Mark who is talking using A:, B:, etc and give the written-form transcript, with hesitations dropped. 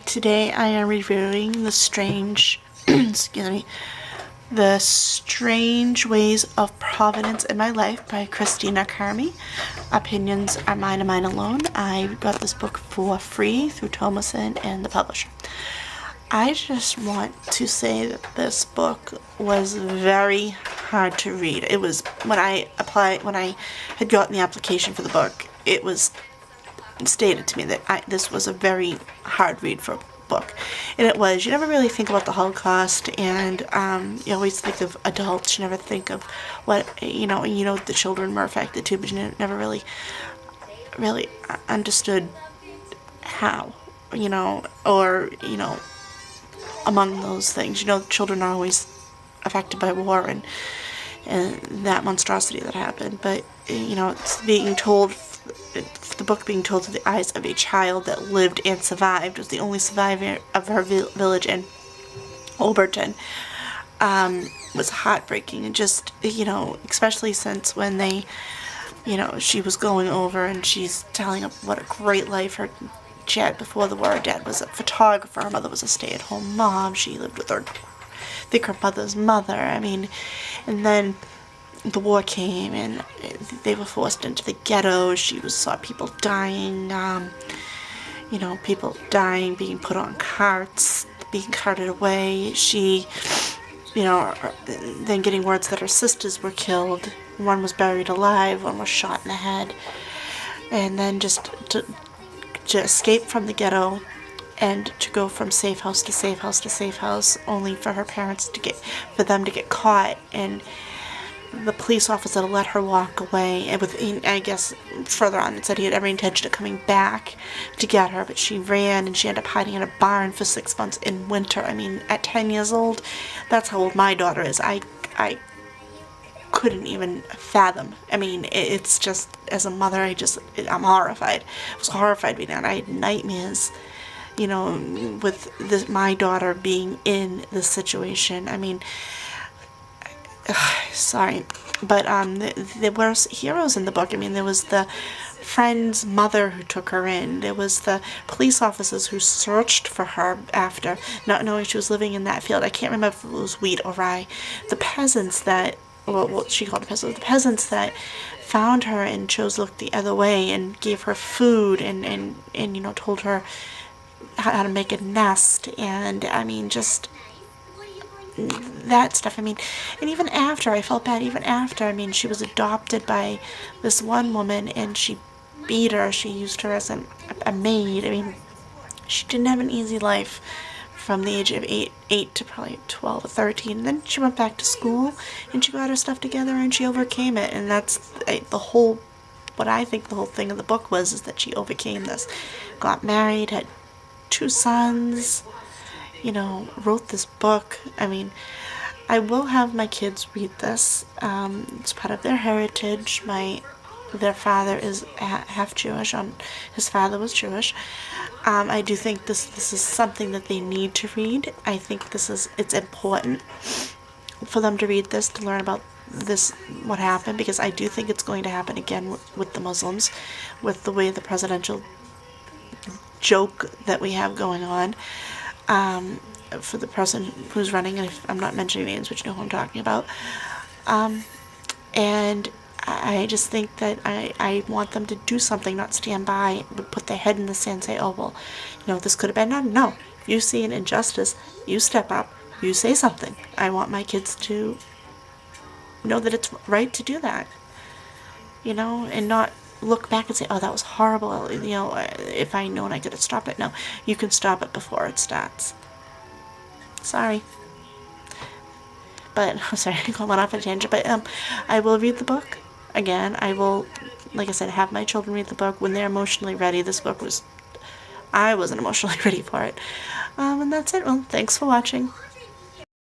A: Today I am reviewing excuse me, The Strange Ways of Providence in My Life by Christina Carmi. Opinions are mine and mine alone. I got this book for free through Thomason and the publisher. I just want to say that this book was very hard to read. It was, when I had gotten the application for the book, it was stated to me that this was a very hard read for a book. And it was. You never really think about the Holocaust, and you always think of adults. You never think of what, the children were affected too, but you never really understood how, or, among those things. Children are always affected by war and that monstrosity that happened. But, it's being told, the book being told through the eyes of a child that lived and survived, was the only survivor of her village in Oberton, was heartbreaking. And just, especially since when they, she was going over and she's telling what a great life she had before the war. Her dad was a photographer, her mother was a stay-at-home mom, she lived with her mother's mother. And then the war came and they were forced into the ghetto. She saw people dying, people dying, being put on carts, being carted away. She, then getting words that her sisters were killed. One was buried alive, one was shot in the head. And then just to escape from the ghetto and to go from safe house to safe house to safe house, only for her parents for them to get caught, and the police officer let her walk away. And I guess further on it said he had every intention of coming back to get her, but she ran and she ended up hiding in a barn for 6 months in winter. At 10 years old, that's how old my daughter is. I couldn't even fathom. It's just, as a mother, I'm horrified. I was horrified being out. I had nightmares, with my daughter being in this situation. Sorry, but there were heroes in the book. There was the friend's mother who took her in. There was the police officers who searched for her after, not knowing she was living in that field. I can't remember if it was wheat or rye. The peasants that, what she called the peasants that found her and chose to look the other way and gave her food and told her how to make a nest, and just that stuff. And even after, I felt bad even after. She was adopted by this one woman and she beat her. She used her as a maid. She didn't have an easy life from the age of 8 to probably 12 or 13. And then she went back to school and she got her stuff together and she overcame it. And that's what I think the whole thing of the book is that she overcame this. Got married, had 2 sons, wrote this book. I will have my kids read this. It's part of their heritage. Their father is half Jewish. His father was Jewish. I do think this is something that they need to read. I think it's important for them to read this, to learn about this, what happened, because I do think it's going to happen again with the Muslims, with the way the presidential joke that we have going on. For the person who's running, and if I'm not mentioning names, but you know who I'm talking about. And I just think that I want them to do something, not stand by, but put their head in the sand and say, oh, well, this could have been done. No. If you see an injustice, you step up, you say something. I want my kids to know that it's right to do that, and not look back and say, oh, that was horrible, if I known I could have stopped it. No, you can stop it before it starts. Sorry. But, I'm sorry, I went off on a tangent, but I will read the book. Again, I will, like I said, have my children read the book when they're emotionally ready. I wasn't emotionally ready for it. And that's it. Well, thanks for watching.